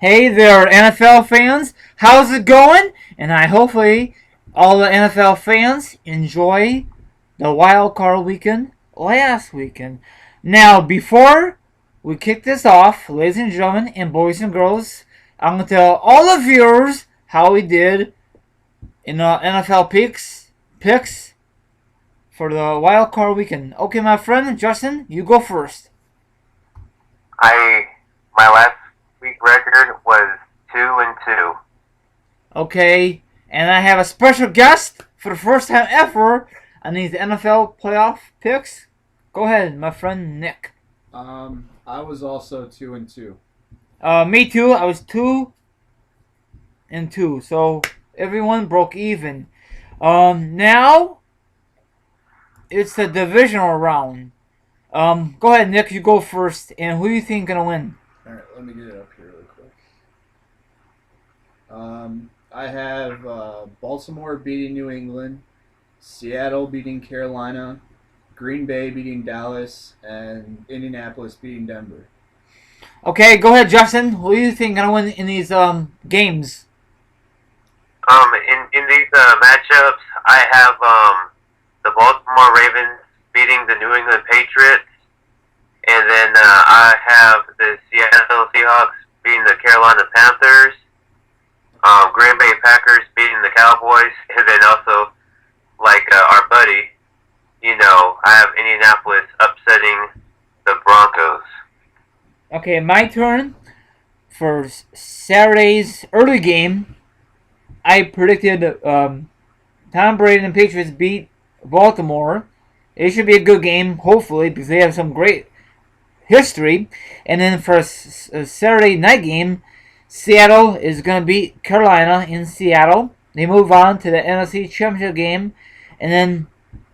Hey there, NFL fans. How's it going? And I hopefully all the NFL fans enjoy the wild card weekend last weekend. Now, before we kick this off, ladies and gentlemen, and boys and girls, I'm gonna tell all the viewers how we did in the NFL picks for the wild card weekend. Okay, my friend Justin, you go first. I my last week record was 2-2. Okay, and I have a special guest for the first time ever on these NFL playoff picks. Go ahead, my friend Nick. I was also 2-2. Me too. I was 2-2, so everyone broke even. Now it's the divisional round. Go ahead, Nick. You go first. And who do you think gonna win? All right, let me get it up here really quick. I have Baltimore beating New England, Seattle beating Carolina, Green Bay beating Dallas, and Indianapolis beating Denver. Okay, go ahead, Justin. Who do you think gonna win in these games? In these matchups, I have the Baltimore Ravens beating the New England Patriots, and then I have the Seattle Seahawks beating the Carolina Panthers, Green Bay Packers beating the Cowboys, and then also like our buddy, I have Indianapolis upsetting the Broncos. Okay, my turn. For Saturday's early game, I predicted Tom Brady and the Patriots beat Baltimore. It should be a good game, hopefully, because they have some great history. And then for a Saturday night game, Seattle is going to beat Carolina in Seattle. They move on to the NFC Championship game. And then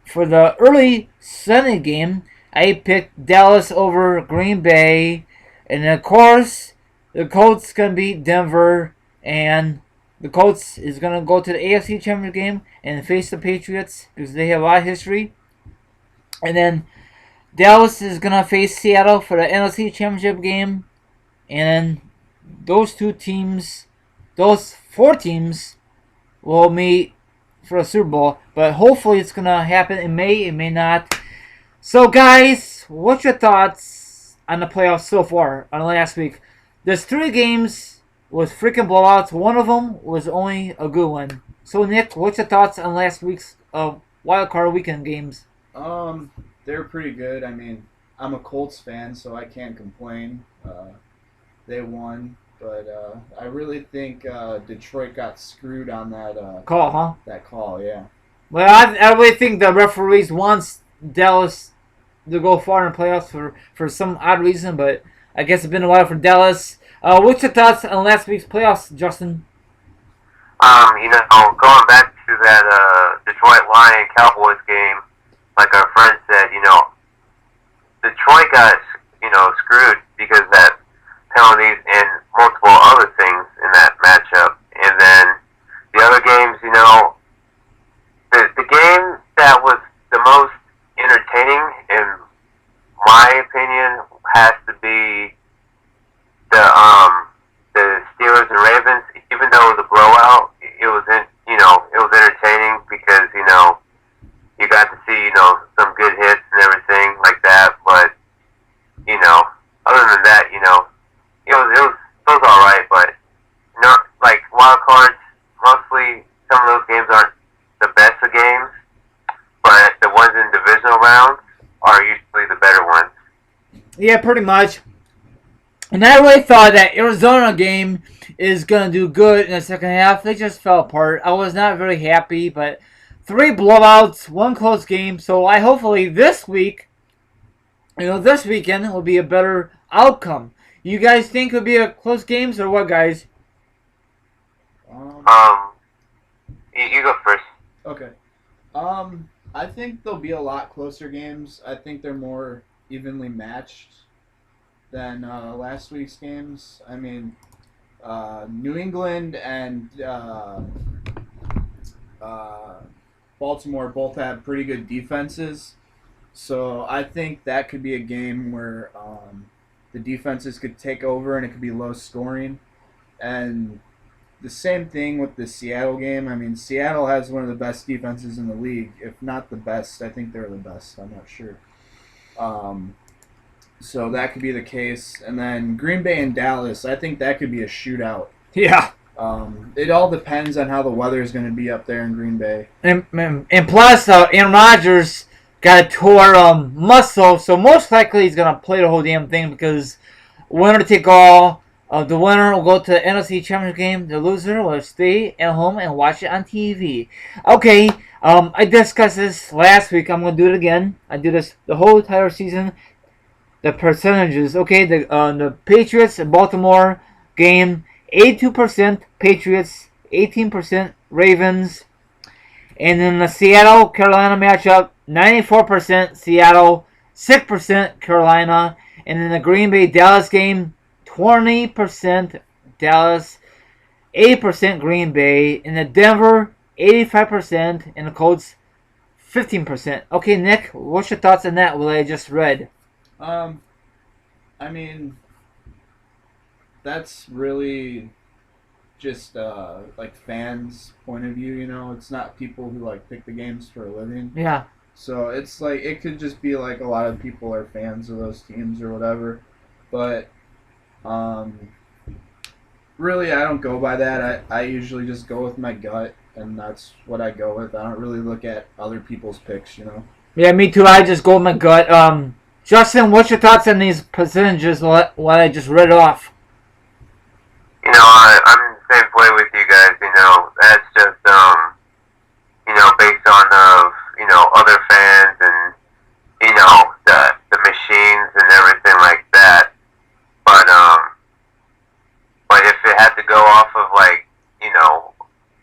for the early Sunday game, I picked Dallas over Green Bay. And of course, the Colts going to beat Denver. And the Colts is going to go to the AFC Championship game and face the Patriots because they have a lot of history. And then Dallas is going to face Seattle for the NFC Championship game. And those those four teams will meet for the Super Bowl. But hopefully it's going to happen in May. It may not. So, guys, what's your thoughts on the playoffs so far on last week? There's 3 games was freaking blowouts. One of them was only a good one. So, Nick, what's your thoughts on last week's wild card weekend games? They're pretty good. I mean, I'm a Colts fan, so I can't complain. They won, but I really think Detroit got screwed on that Call, huh? that call. Yeah. Well, I really think the referees wants Dallas to go far in the playoffs for some odd reason, but I guess it's been a while for Dallas. What's your thoughts on last week's playoffs, Justin? Going back to that Detroit Lion Cowboys game, like our friend said, Detroit got, screwed because of that penalties and multiple other things in that matchup. And then the other games, the game that was the most entertaining, in my opinion, has to be the Steelers and Ravens. Even though the blowout, it was entertaining because you got to see some good hits and everything like that. But other than that, it was all right. But not like wild cards. Mostly, some of those games aren't the best of games, but the ones in divisional rounds are usually the better ones. Yeah, pretty much. And I really thought that Arizona game is going to do good in the second half. They just fell apart. I was not very happy, but 3 blowouts, 1 close game. So I hopefully this week, this weekend will be a better outcome. You guys think it'll be a close games or what, guys? Um. You go first. Okay. I think there'll be a lot closer games. I think they're more evenly matched than last week's games. I mean, New England and Baltimore both have pretty good defenses. So I think that could be a game where the defenses could take over and it could be low scoring. And the same thing with the Seattle game. I mean, Seattle has one of the best defenses in the league, if not the best. I think they're the best. I'm not sure. So that could be the case. And then Green Bay and Dallas, I think that could be a shootout. Yeah. It all depends on how the weather is going to be up there in Green Bay. And plus, Aaron Rodgers got a tore muscle, so most likely he's going to play the whole damn thing because winner take all. The winner will go to the NFC Championship game. The loser will stay at home and watch it on TV. Okay, I discussed this last week. I'm going to do it again. I do this the whole entire season. The percentages. Okay, the Patriots and Baltimore game, 82% Patriots, 18% Ravens. And then the Seattle-Carolina matchup, 94% Seattle, 6% Carolina. And then the Green Bay-Dallas game, 20% Dallas, 8% Green Bay. In the Denver, 85%. And the Colts, 15%. Okay, Nick, what's your thoughts on that, what I just read? I mean, that's really just like fans' point of view. You know, it's not people who like pick the games for a living. Yeah. So it's like it could just be like a lot of people are fans of those teams or whatever, but really I don't go by that. I usually just go with my gut, and that's what I go with. I don't really look at other people's picks, you know. Yeah, me too. I just go with my gut. Justin, what's your thoughts on these percentages? What I just read off? You know, I'm in the same way with you guys. You know, that's just you know, based on other fans and you know the machines and everything like that. But if it had to go off of like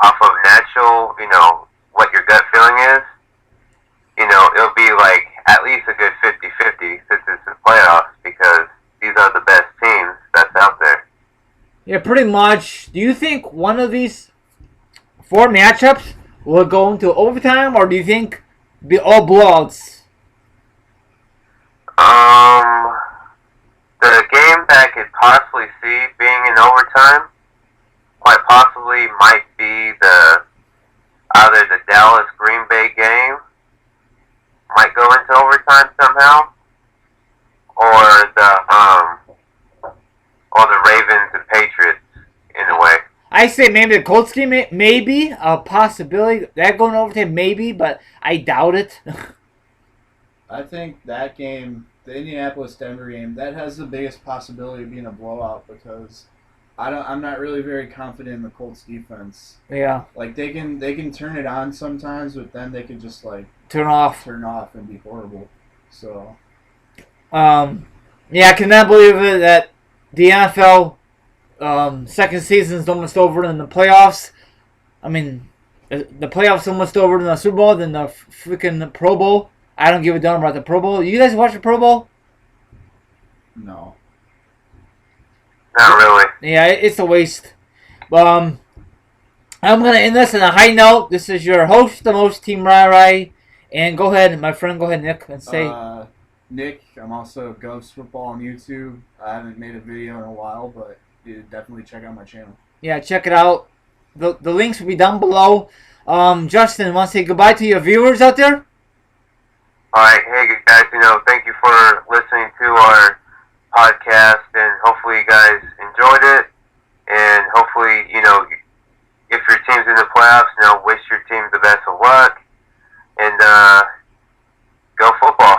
off of natural, what your gut feeling is, it'll be like at least a good 50-50 since it's the playoffs because these are the best teams that's out there. Yeah, pretty much. Do you think one of these 4 matchups will go into overtime, or do you think be all blowouts? The game that I could possibly see being in overtime quite possibly might be either the Dallas Green Bay game might go into overtime somehow, or the Ravens and Patriots in a way. I say maybe the Colts game, maybe a possibility that going overtime, maybe, but I doubt it. I think that game, the Indianapolis-Denver game, that has the biggest possibility of being a blowout because I'm not really very confident in the Colts defense. Yeah. Like they can turn it on sometimes, but then they can just like turn off and be horrible. So. Yeah, I cannot believe it that the NFL second season is almost over in the playoffs. I mean, the playoffs almost over in the Super Bowl, then the freaking Pro Bowl. I don't give a damn about the Pro Bowl. You guys watch the Pro Bowl? No. Not really. Yeah, it's a waste. I'm going to end this on a high note. This is your host, the most Team Rai. And go ahead, my friend. Go ahead, Nick, and say. Nick, I'm also Ghost Football on YouTube. I haven't made a video in a while, but you definitely check out my channel. Yeah, check it out. The links will be down below. Justin, want to say goodbye to your viewers out there? All right, hey guys, thank you for listening to our podcast, and hopefully you guys enjoyed it, and hopefully, if your team's in the playoffs, wish your team the best of luck, and go football.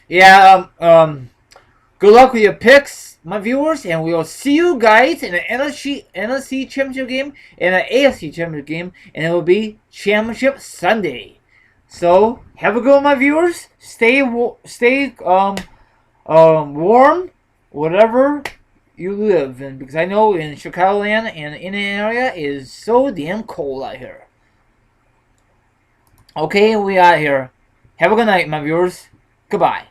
Yeah, good luck with your picks, my viewers, and we will see you guys in the NFC Championship game and an AFC Championship game, and it will be Championship Sunday. So, have a good one, my viewers. Stay warm, whatever you live in, because I know in Chicagoland and in the area is so damn cold out here. Okay, we out here. Have a good night, my viewers. Goodbye.